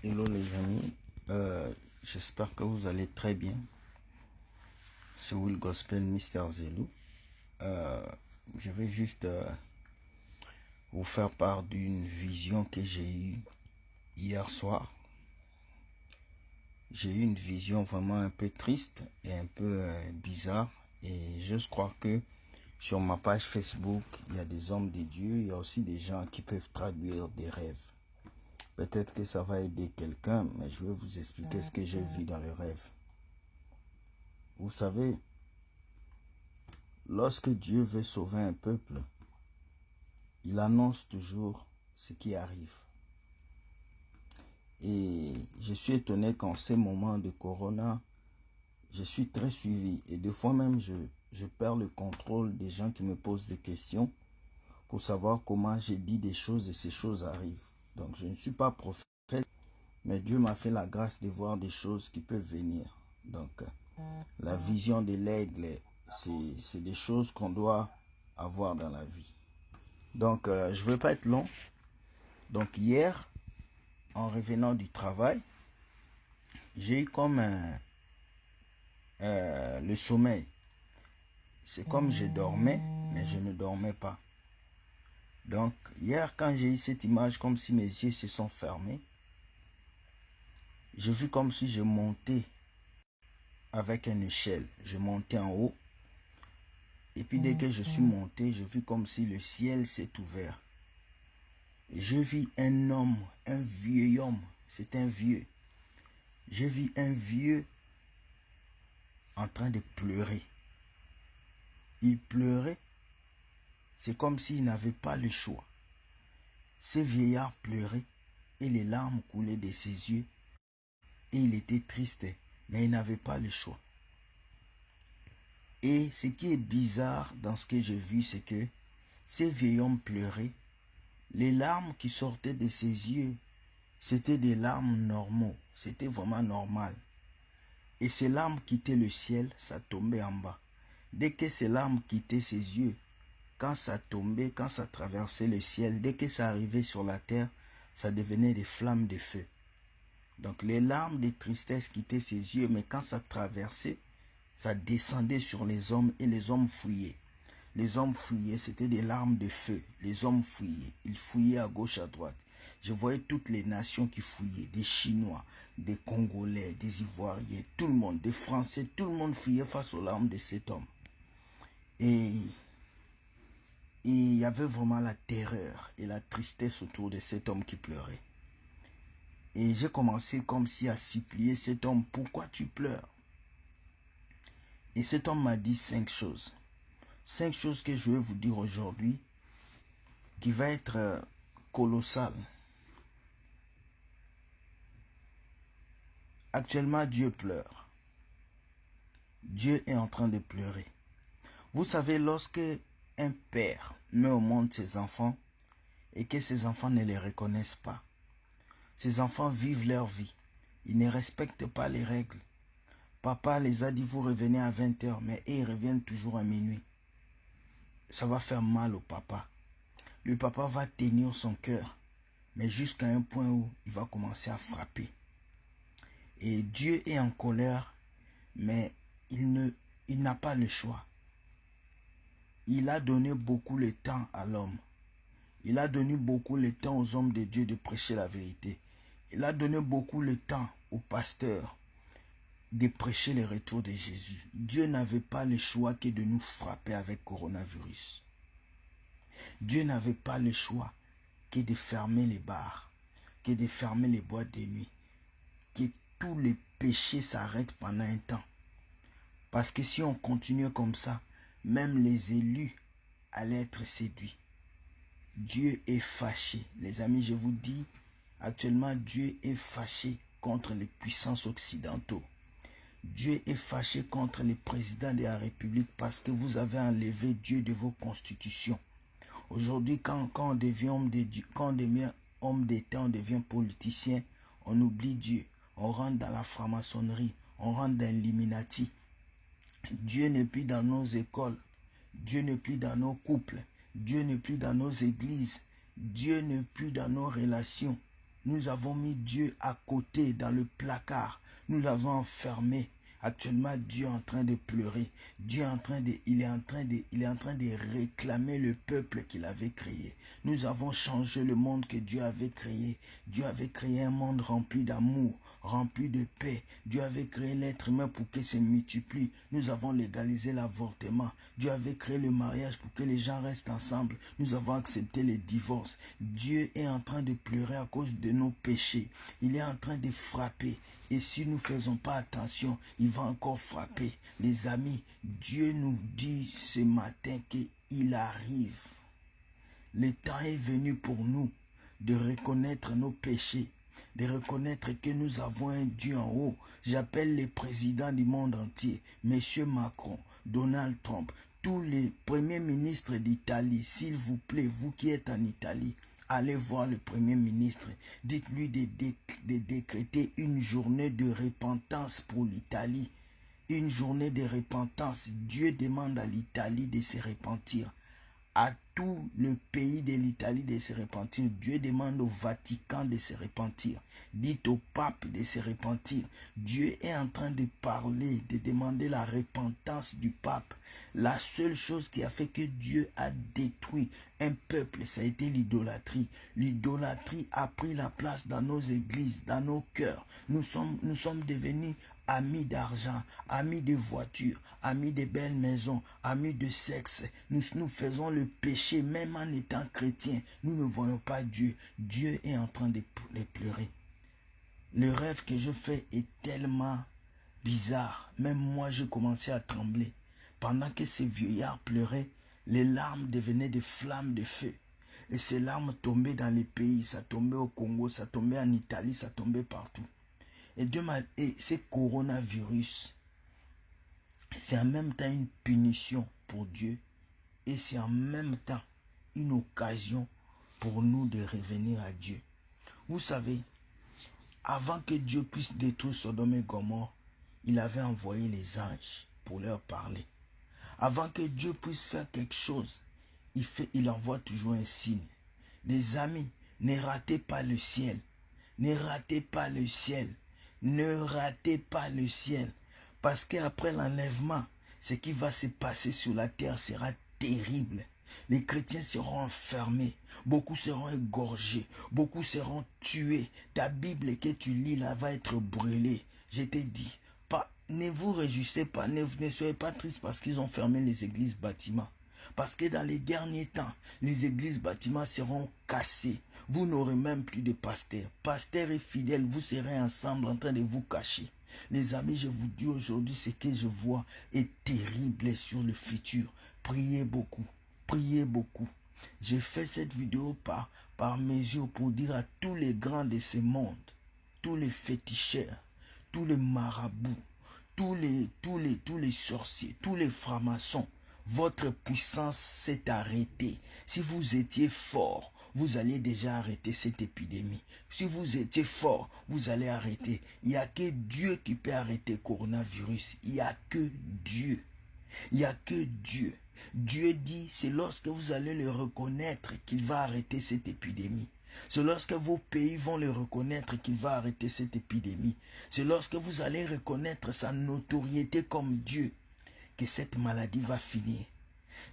Hello les amis, j'espère que vous allez très bien. C'est Will Gospel Mister Zelou. Je vais juste vous faire part d'une vision que j'ai eue hier soir. J'ai eu une vision vraiment un peu triste et un peu bizarre. Et je crois que sur ma page Facebook, il y a des hommes de Dieu, il y a aussi des gens qui peuvent traduire des rêves. Peut-être que ça va aider quelqu'un, mais je vais vous expliquer ce que j'ai vu dans le rêve. Vous savez, lorsque Dieu veut sauver un peuple, il annonce toujours ce qui arrive. Et je suis étonné qu'en ces moments de corona, je suis très suivi. Et des fois même, je perds le contrôle des gens qui me posent des questions pour savoir comment j'ai dit des choses et ces choses arrivent. Donc je ne suis pas prophète, mais Dieu m'a fait la grâce de voir des choses qui peuvent venir. Donc la vision de l'aigle, c'est des choses qu'on doit avoir dans la vie. Donc je ne veux pas être long. Donc hier, en revenant du travail, j'ai eu comme le sommeil. C'est comme je dormais, mais je ne dormais pas. Donc hier, quand j'ai eu cette image, comme si mes yeux se sont fermés, j'ai vu comme si je montais avec une échelle. Je montais en haut. Et puis dès que je suis monté, je vis comme si le ciel s'est ouvert. Je vis un homme, un vieil homme. C'est un vieux. Je vis un vieux en train de pleurer. Il pleurait. C'est comme s'il n'avait pas le choix. Ce vieillard pleurait et les larmes coulaient de ses yeux. Et il était triste, mais il n'avait pas le choix. Et ce qui est bizarre dans ce que j'ai vu, c'est que ce vieil homme pleurait. Les larmes qui sortaient de ses yeux, c'était des larmes normaux. C'était vraiment normal. Et ces larmes quittaient le ciel, ça tombait en bas. Dès que ces larmes quittaient ses yeux, quand ça tombait, quand ça traversait le ciel, dès que ça arrivait sur la terre, ça devenait des flammes de feu. Donc les larmes de tristesse quittaient ses yeux, mais quand ça traversait, ça descendait sur les hommes et les hommes fuyaient. Les hommes fuyaient, c'était des larmes de feu. Les hommes fuyaient, ils fuyaient à gauche, à droite. Je voyais toutes les nations qui fouillaient, des Chinois, des Congolais, des Ivoiriens, tout le monde, des Français, tout le monde fuyait face aux larmes de cet homme. Et il y avait vraiment la terreur et la tristesse autour de cet homme qui pleurait. Et j'ai commencé comme si à supplier cet homme, pourquoi tu pleures? Et cet homme m'a dit 5 choses. 5 choses que je vais vous dire aujourd'hui qui va être colossal. Actuellement, Dieu pleure. Dieu est en train de pleurer. Vous savez, lorsque un père met au monde ses enfants et que ses enfants ne les reconnaissent pas, ces enfants vivent leur vie. Ils ne respectent pas les règles. Papa les a dit, vous revenez à 20 h, mais ils reviennent toujours à minuit. Ça va faire mal au papa. Le papa va tenir son cœur, mais jusqu'à un point où il va commencer à frapper. Et Dieu est en colère, mais il n'a pas le choix. Il a donné beaucoup de temps à l'homme. Il a donné beaucoup de temps aux hommes de Dieu de prêcher la vérité. Il a donné beaucoup de temps aux pasteurs de prêcher le retour de Jésus. Dieu n'avait pas le choix que de nous frapper avec coronavirus. Dieu n'avait pas le choix que de fermer les bars, que de fermer les boîtes de nuit, que tous les péchés s'arrêtent pendant un temps. Parce que si on continue comme ça, même les élus allaient être séduits. Dieu est fâché. Les amis, je vous dis, actuellement, Dieu est fâché contre les puissances occidentaux. Dieu est fâché contre les présidents de la République parce que vous avez enlevé Dieu de vos constitutions. Aujourd'hui, quand on devient homme de Dieu, quand on devient homme d'État, on devient politicien, on oublie Dieu. On rentre dans la franc-maçonnerie, on rentre dans l'Illuminati. Dieu n'est plus dans nos écoles. Dieu n'est plus dans nos couples. Dieu n'est plus dans nos églises. Dieu n'est plus dans nos relations. Nous avons mis Dieu à côté dans le placard. Nous l'avons enfermé. Actuellement, Dieu est en train de pleurer. Dieu est en train de, il est en train de réclamer le peuple qu'il avait créé. Nous avons changé le monde que Dieu avait créé. Dieu avait créé un monde rempli d'amour, rempli de paix. Dieu avait créé l'être humain pour qu'il se multiplie. Nous avons légalisé l'avortement. Dieu avait créé le mariage pour que les gens restent ensemble. Nous avons accepté les divorces. Dieu est en train de pleurer à cause de nos péchés. Il est en train de frapper. Et si nous ne faisons pas attention, il va encore frapper. Les amis, Dieu nous dit ce matin qu'il arrive. Le temps est venu pour nous de reconnaître nos péchés, de reconnaître que nous avons un Dieu en haut. J'appelle les présidents du monde entier, M. Macron, Donald Trump, tous les premiers ministres d'Italie, s'il vous plaît, vous qui êtes en Italie, allez voir le Premier ministre. Dites-lui de décréter une journée de repentance pour l'Italie. Une journée de repentance. Dieu demande à l'Italie de se repentir. À tout le pays de l'Italie de se repentir. Dieu demande au Vatican de se repentir. Dites au pape de se repentir. Dieu est en train de parler, de demander la repentance du pape. La seule chose qui a fait que Dieu a détruit un peuple, ça a été l'idolâtrie. L'idolâtrie a pris la place dans nos églises, dans nos cœurs. Nous sommes devenus amis d'argent, amis de voitures, amis de belles maisons, amis de sexe. Nous faisons le péché même en étant chrétiens. Nous ne voyons pas Dieu. Dieu est en train de pleurer. Le rêve que je fais est tellement bizarre. Même moi, je commençais à trembler. Pendant que ces vieillards pleuraient, les larmes devenaient des flammes de feu. Et ces larmes tombaient dans les pays. Ça tombait au Congo, ça tombait en Italie, ça tombait partout. Et ce coronavirus, c'est en même temps une punition pour Dieu et c'est en même temps une occasion pour nous de revenir à Dieu. Vous savez, avant que Dieu puisse détruire Sodome et Gomorrhe, il avait envoyé les anges pour leur parler. Avant que Dieu puisse faire quelque chose, il envoie toujours un signe. Les amis, ne ratez pas le ciel. Ne ratez pas le ciel. Ne ratez pas le ciel. Parce qu'après l'enlèvement, ce qui va se passer sur la terre sera terrible. Les chrétiens seront enfermés. Beaucoup seront égorgés. Beaucoup seront tués. Ta Bible que tu lis là va être brûlée. Je t'ai dit, ne vous réjouissez pas. Ne soyez pas tristes parce qu'ils ont fermé les églises bâtiments. Parce que dans les derniers temps, les églises bâtiments seront cassées. Vous n'aurez même plus de pasteurs. Pasteurs et fidèles, vous serez ensemble en train de vous cacher. Les amis, je vous dis aujourd'hui, ce que je vois est terrible sur le futur. Priez beaucoup. Priez beaucoup. J'ai fait cette vidéo par mesure pour dire à tous les grands de ce monde, tous les féticheurs, tous les marabouts, tous les sorciers, tous les francs-maçons, votre puissance s'est arrêtée. Si vous étiez fort, vous allez déjà arrêter cette épidémie. Si vous étiez fort, vous allez arrêter. Il n'y a que Dieu qui peut arrêter le coronavirus. Il n'y a que Dieu. Il n'y a que Dieu. Dieu dit, c'est lorsque vous allez le reconnaître qu'il va arrêter cette épidémie. C'est lorsque vos pays vont le reconnaître qu'il va arrêter cette épidémie. C'est lorsque vous allez reconnaître sa notoriété comme Dieu que cette maladie va finir.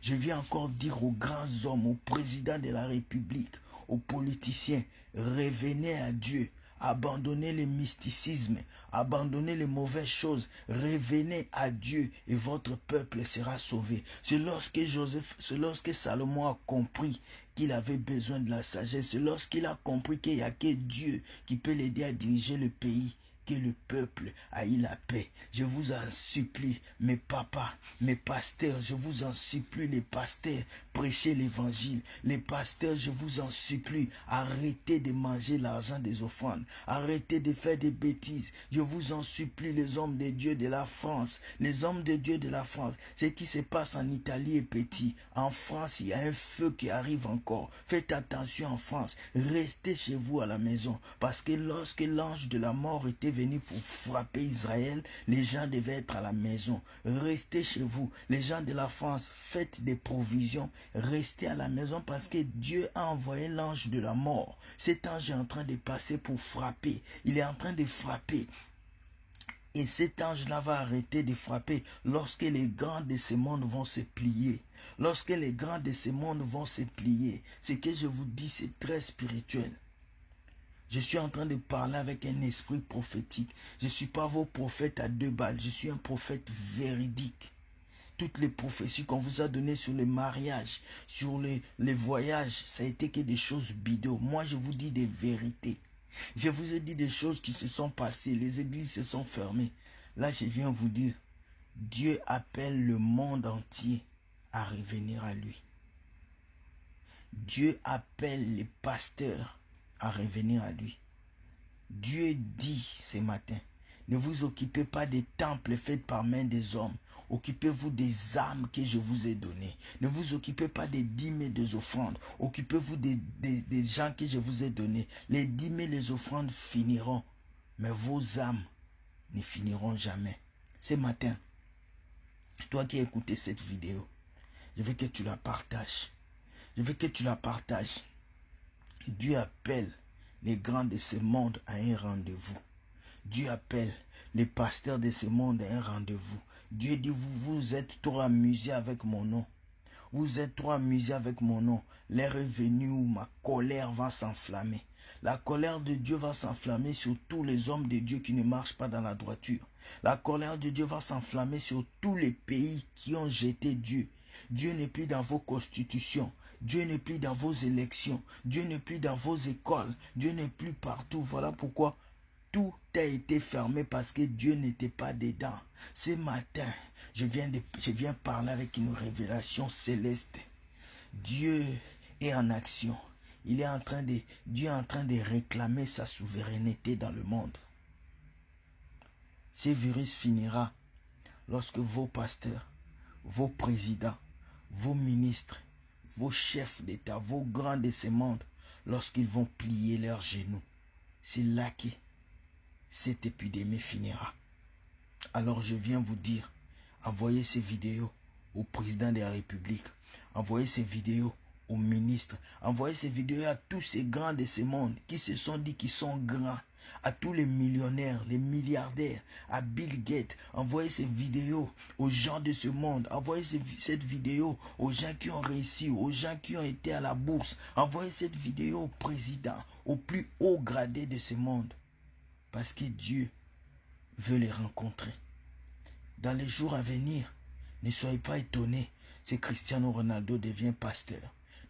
Je viens encore dire aux grands hommes, aux présidents de la République, aux politiciens, revenez à Dieu. Abandonnez le mysticisme, abandonnez les mauvaises choses, revenez à Dieu et votre peuple sera sauvé. C'est lorsque Salomon a compris qu'il avait besoin de la sagesse, c'est lorsqu'il a compris qu'il n'y a que Dieu qui peut l'aider à diriger le pays, que le peuple a eu la paix. Je vous en supplie, mes papas, mes pasteurs, je vous en supplie, les pasteurs, prêchez l'évangile. Les pasteurs, je vous en supplie, arrêtez de manger l'argent des offrandes, arrêtez de faire des bêtises. Je vous en supplie, les hommes de Dieu de la France, les hommes de Dieu de la France. Ce qui se passe en Italie est petit. En France, il y a un feu qui arrive encore. Faites attention en France. Restez chez vous à la maison, parce que lorsque l'ange de la mort était venir pour frapper Israël, les gens devaient être à la maison. Restez chez vous. Les gens de la France, faites des provisions. Restez à la maison parce que Dieu a envoyé l'ange de la mort. Cet ange est en train de passer pour frapper. Il est en train de frapper. Et cet ange-là va arrêter de frapper lorsque les grands de ce monde vont se plier. Lorsque les grands de ce monde vont se plier. Ce que je vous dis, c'est très spirituel. Je suis en train de parler avec un esprit prophétique. Je ne suis pas vos prophètes à 2 balles. Je suis un prophète véridique. Toutes les prophéties qu'on vous a données sur les mariages, sur les voyages, ça a été que des choses bidons. Moi, je vous dis des vérités. Je vous ai dit des choses qui se sont passées. Les églises se sont fermées. Là, je viens vous dire, Dieu appelle le monde entier à revenir à lui. Dieu appelle les pasteurs à revenir à lui. Dieu dit ce matin, ne vous occupez pas des temples faits par main des hommes. Occupez-vous des âmes que je vous ai données. Ne vous occupez pas des dîmes et des offrandes. Occupez-vous des gens que je vous ai donnés. Les dîmes et les offrandes finiront, mais vos âmes ne finiront jamais. Ce matin, toi qui as écouté cette vidéo, je veux que tu la partages. Je veux que tu la partages. Dieu appelle les grands de ce monde à un rendez-vous. Dieu appelle les pasteurs de ce monde à un rendez-vous. Dieu dit, vous êtes trop amusés avec mon nom. Vous êtes trop amusés avec mon nom. L'heure est venue où ma colère va s'enflammer. La colère de Dieu va s'enflammer sur tous les hommes de Dieu qui ne marchent pas dans la droiture. La colère de Dieu va s'enflammer sur tous les pays qui ont jeté Dieu. Dieu n'est plus dans vos constitutions. Dieu n'est plus dans vos élections. Dieu n'est plus dans vos écoles. Dieu n'est plus partout. Voilà pourquoi tout a été fermé parce que Dieu n'était pas dedans. Ce matin, je viens parler avec une révélation céleste. Dieu est en action. Dieu est en train de réclamer sa souveraineté dans le monde. Ce virus finira lorsque vos pasteurs, vos présidents, vos ministres, vos chefs d'État, vos grands de ce monde, lorsqu'ils vont plier leurs genoux. C'est là que cette épidémie finira. Alors je viens vous dire, envoyez ces vidéos au président de la République, envoyez ces vidéos aux ministres, envoyez ces vidéos à tous ces grands de ce monde qui se sont dit qu'ils sont grands, à tous les millionnaires, les milliardaires, à Bill Gates, envoyez ces vidéos aux gens de ce monde, envoyez cette vidéo aux gens qui ont réussi, aux gens qui ont été à la bourse, envoyez cette vidéo au président, au plus haut gradé de ce monde. Parce que Dieu veut les rencontrer. Dans les jours à venir, ne soyez pas étonnés si Cristiano Ronaldo devient pasteur.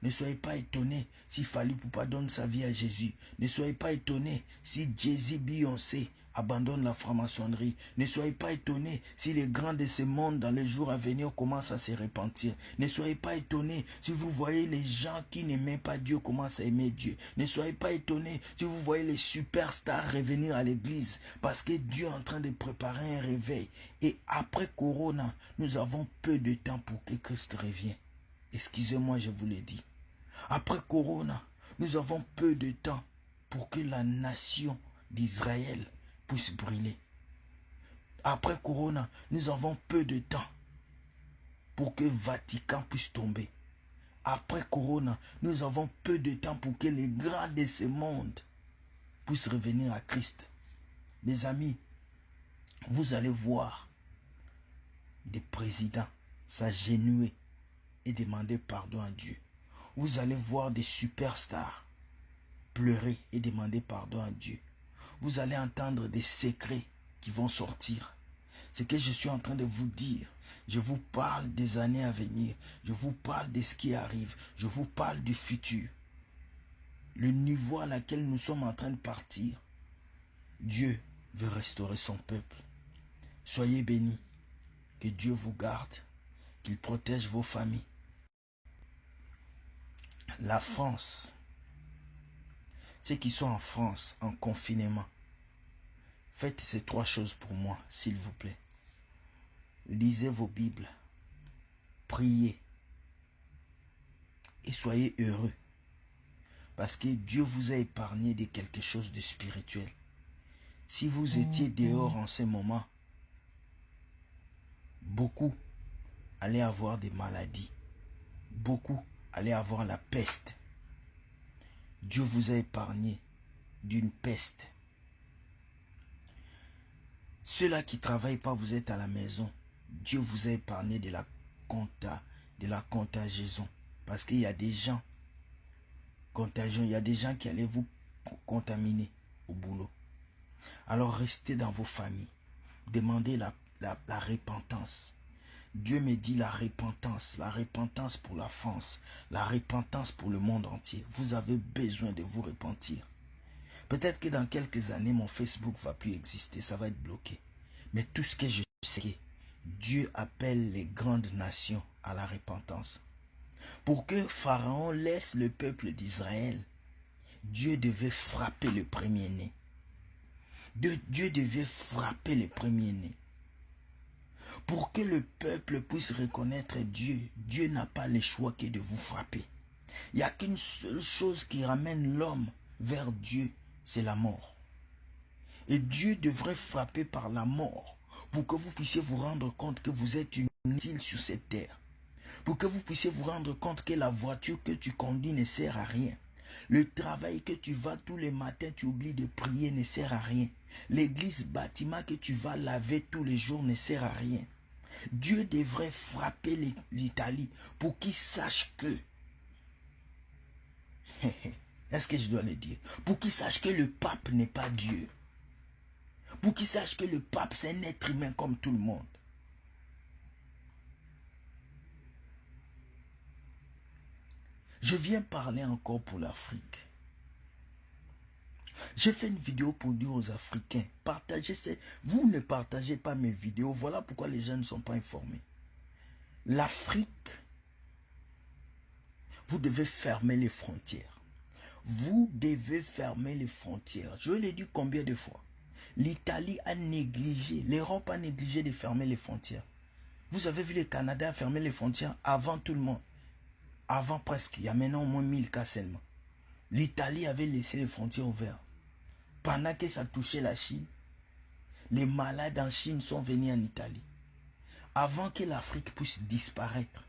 Ne soyez pas étonnés si Fally Ipupa donne sa vie à Jésus. Ne soyez pas étonnés si Jay-Z, Beyoncé abandonnent la franc-maçonnerie. Ne soyez pas étonnés si les grands de ce monde dans les jours à venir commencent à se repentir. Ne soyez pas étonnés si vous voyez les gens qui n'aimaient pas Dieu commencent à aimer Dieu. Ne soyez pas étonnés si vous voyez les superstars revenir à l'église parce que Dieu est en train de préparer un réveil. Et après Corona, nous avons peu de temps pour que Christ revienne. Excusez-moi, je vous le dis. Après Corona, nous avons peu de temps pour que la nation d'Israël puisse briller. Après Corona, nous avons peu de temps pour que Vatican puisse tomber. Après Corona, nous avons peu de temps pour que les grands de ce monde puissent revenir à Christ. Mes amis, vous allez voir des présidents s'agenouiller et demander pardon à Dieu. Vous allez voir des superstars pleurer et demander pardon à Dieu. Vous allez entendre des secrets qui vont sortir. Ce que je suis en train de vous dire, je vous parle des années à venir. Je vous parle de ce qui arrive. Je vous parle du futur. Le niveau à laquelle nous sommes en train de partir. Dieu veut restaurer son peuple. Soyez bénis. Que Dieu vous garde. Qu'il protège vos familles. La France. Ceux qui sont en France, en confinement, faites ces 3 choses pour moi, s'il vous plaît. Lisez vos Bibles, priez et soyez heureux. Parce que Dieu vous a épargné de quelque chose de spirituel. Si vous étiez dehors en ce moment, beaucoup allaient avoir des maladies. Beaucoup allaient avoir la peste. Dieu vous a épargné d'une peste. Ceux-là qui ne travaillent pas, vous êtes à la maison. Dieu vous a épargné de la contagion. Parce qu'il y a des gens contagieux, il y a des gens qui allaient vous contaminer au boulot. Alors restez dans vos familles. Demandez la repentance. Dieu me dit la repentance pour la France, la repentance pour le monde entier. Vous avez besoin de vous repentir. Peut-être que dans quelques années, mon Facebook ne va plus exister, ça va être bloqué. Mais tout ce que je sais, Dieu appelle les grandes nations à la repentance. Pour que Pharaon laisse le peuple d'Israël, Dieu devait frapper le premier-né. Dieu devait frapper le premier-né. Pour que le peuple puisse reconnaître Dieu, Dieu n'a pas le choix que de vous frapper. Il n'y a qu'une seule chose qui ramène l'homme vers Dieu, c'est la mort. Et Dieu devrait frapper par la mort pour que vous puissiez vous rendre compte que vous êtes inutile sur cette terre. Pour que vous puissiez vous rendre compte que la voiture que tu conduis ne sert à rien. Le travail que tu vas tous les matins, tu oublies de prier, ne sert à rien. L'église bâtiment que tu vas laver tous les jours ne sert à rien. Dieu devrait frapper l'Italie pour qu'il sache que... Est-ce que je dois le dire? Pour qu'il sache que le pape n'est pas Dieu. Pour qu'il sache que le pape c'est un être humain comme tout le monde. Je viens parler encore pour l'Afrique. J'ai fait une vidéo pour dire aux Africains, partagez vous ne partagez pas mes vidéos, voilà pourquoi les gens ne sont pas informés. L'Afrique, vous devez fermer les frontières. Vous devez fermer les frontières. Je l'ai dit combien de fois? L'Italie a négligé, l'Europe a négligé de fermer les frontières. Vous avez vu le Canada fermer les frontières avant tout le monde. Avant presque, il y a maintenant au moins 1000 cas seulement. L'Italie avait laissé les frontières ouvertes. Pendant que ça touchait la Chine, les malades en Chine sont venus en Italie. Avant que l'Afrique puisse disparaître,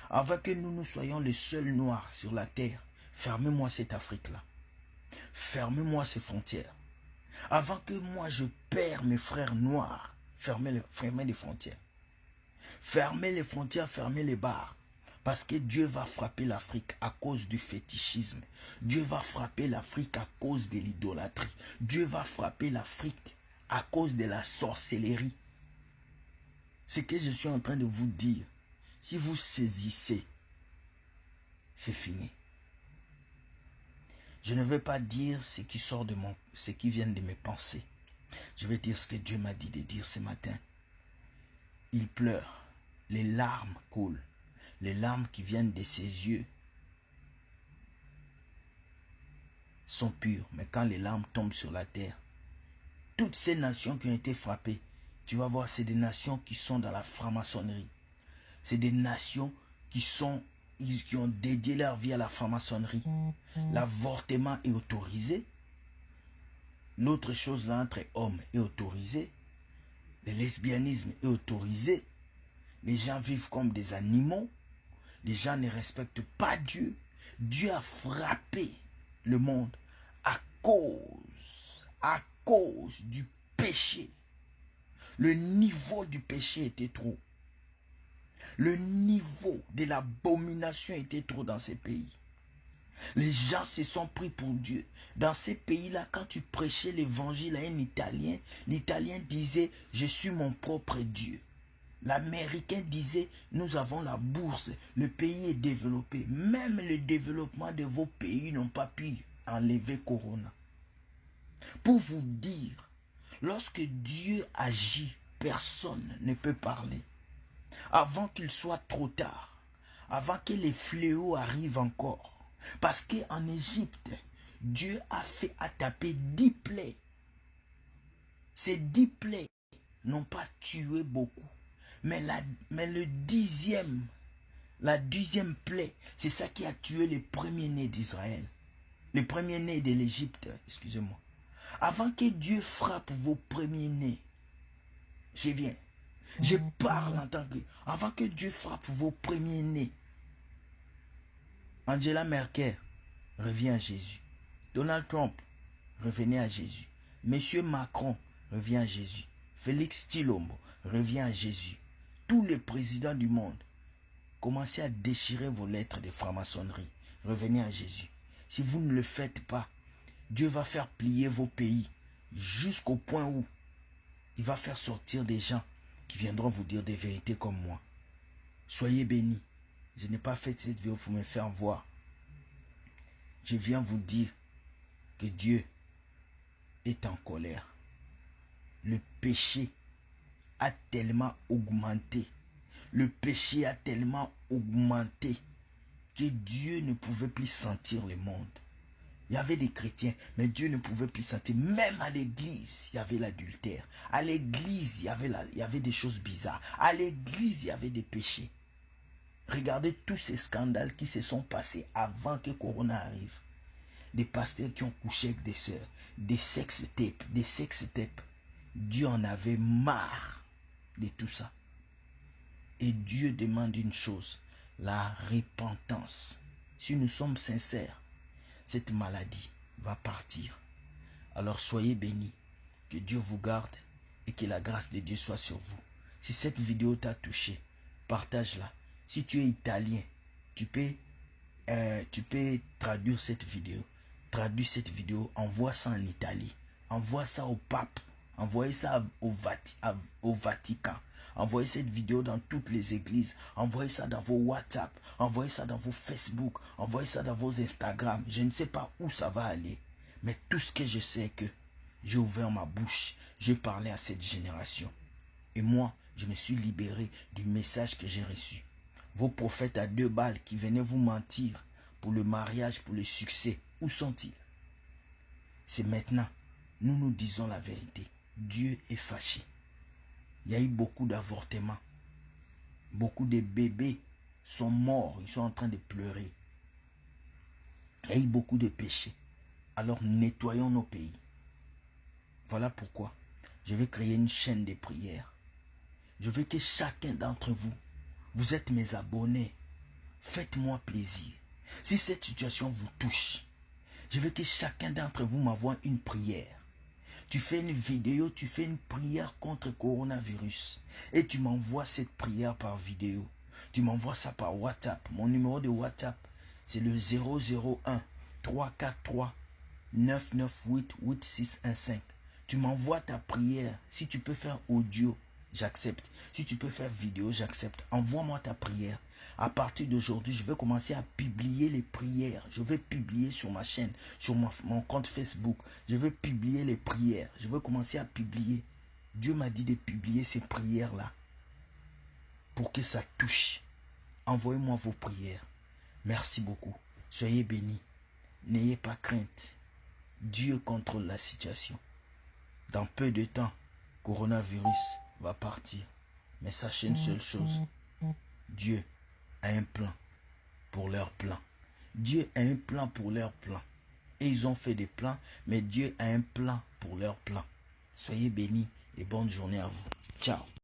avant que nous soyons les seuls noirs sur la terre, fermez-moi cette Afrique-là. Fermez-moi ces frontières. Avant que moi je perds mes frères noirs, fermez les frontières. Fermez les frontières, fermez les bars. Parce que Dieu va frapper l'Afrique à cause du fétichisme. Dieu va frapper l'Afrique à cause de l'idolâtrie. Dieu va frapper l'Afrique à cause de la sorcellerie. Ce que je suis en train de vous dire, si vous saisissez, c'est fini. Je ne vais pas dire ce qui sort de ce qui vient de mes pensées. Je vais dire ce que Dieu m'a dit de dire ce matin. Il pleure, les larmes coulent. Les larmes qui viennent de ses yeux sont pures. Mais quand les larmes tombent sur la terre, toutes ces nations qui ont été frappées, tu vas voir, c'est des nations qui sont dans la franc-maçonnerie. C'est des nations qui ont dédié leur vie à la franc-maçonnerie. L'avortement est autorisé. L'autre chose là entre hommes est autorisé. Le lesbianisme est autorisé. Les gens vivent comme des animaux. Les gens ne respectent pas Dieu. Dieu a frappé le monde à cause du péché. Le niveau du péché était trop. Le niveau de l'abomination était trop dans ces pays. Les gens se sont pris pour Dieu. Dans ces pays-là, quand tu prêchais l'évangile à un Italien, l'Italien disait « Je suis mon propre Dieu ». L'Américain disait, nous avons la bourse, le pays est développé. Même le développement de vos pays n'ont pas pu enlever Corona. Pour vous dire, lorsque Dieu agit, personne ne peut parler. Avant qu'il soit trop tard, avant que les fléaux arrivent encore. Parce qu'en Égypte, Dieu a fait taper 10 plaies. Ces 10 plaies n'ont pas tué beaucoup. Mais la dixième plaie, c'est ça qui a tué les premiers-nés d'Israël. Les premiers-nés de l'Égypte, excusez-moi. Avant que Dieu frappe vos premiers-nés, je viens. Je parle en tant que... Avant que Dieu frappe vos premiers-nés, Angela Merkel revient à Jésus. Donald Trump, revenez à Jésus. Monsieur Macron, revient à Jésus. Félix Tshilombo, revient à Jésus. Tous les présidents du monde, commencez à déchirer vos lettres de franc-maçonnerie. Revenez à Jésus. Si vous ne le faites pas, Dieu va faire plier vos pays jusqu'au point où il va faire sortir des gens qui viendront vous dire des vérités comme moi. Soyez bénis. Je n'ai pas fait cette vidéo pour me faire voir. Je viens vous dire que Dieu est en colère. Le péché a tellement augmenté. Le péché a tellement augmenté que Dieu ne pouvait plus sentir le monde. Il y avait des chrétiens, mais Dieu ne pouvait plus sentir. Même à l'église, il y avait l'adultère. À l'église, il y avait des choses bizarres. À l'église, il y avait des péchés. Regardez tous ces scandales qui se sont passés avant que Corona arrive. Des pasteurs qui ont couché avec des sœurs, des sex-tapes. Dieu en avait marre de tout ça. Et Dieu demande une chose, la repentance. Si nous sommes sincères, cette maladie va partir. Alors soyez bénis, que Dieu vous garde et que la grâce de Dieu soit sur vous. Si cette vidéo t'a touché, partage-la. Si tu es italien, tu peux traduire cette vidéo. Traduis cette vidéo, envoie ça en Italie. Envoie ça au pape. Envoyez ça au Vatican. Envoyez cette vidéo dans toutes les églises. Envoyez ça dans vos WhatsApp. Envoyez ça dans vos Facebook. Envoyez ça dans vos Instagram. Je ne sais pas où ça va aller. Mais tout ce que je sais est que j'ai ouvert ma bouche. J'ai parlé à cette génération. Et moi, je me suis libéré du message que j'ai reçu. Vos prophètes à 2 balles qui venaient vous mentir pour le mariage, pour le succès, où sont-ils? C'est maintenant. Nous nous disons la vérité. Dieu est fâché. Il y a eu beaucoup d'avortements. Beaucoup de bébés sont morts. Ils sont en train de pleurer. Il y a eu beaucoup de péchés. Alors nettoyons nos pays. Voilà pourquoi je vais créer une chaîne de prières. Je veux que chacun d'entre vous, vous êtes mes abonnés. Faites-moi plaisir. Si cette situation vous touche, je veux que chacun d'entre vous m'envoie une prière. Tu fais une vidéo, tu fais une prière contre le coronavirus. Et tu m'envoies cette prière par vidéo. Tu m'envoies ça par WhatsApp. Mon numéro de WhatsApp, c'est le 001 343 998 8615. Tu m'envoies ta prière. Si tu peux faire audio, j'accepte. Si tu peux faire vidéo, j'accepte. Envoie-moi ta prière. À partir d'aujourd'hui, je vais commencer à publier les prières. Je vais publier sur ma chaîne, sur mon compte Facebook. Je vais publier les prières. Je vais commencer à publier. Dieu m'a dit de publier ces prières-là pour que ça touche. Envoyez-moi vos prières. Merci beaucoup. Soyez bénis. N'ayez pas crainte. Dieu contrôle la situation. Dans peu de temps, coronavirus va partir. Mais sachez une seule chose. Dieu a un plan pour leur plan. Dieu a un plan pour leur plan. Et ils ont fait des plans, mais Dieu a un plan pour leur plan. Soyez bénis et bonne journée à vous. Ciao.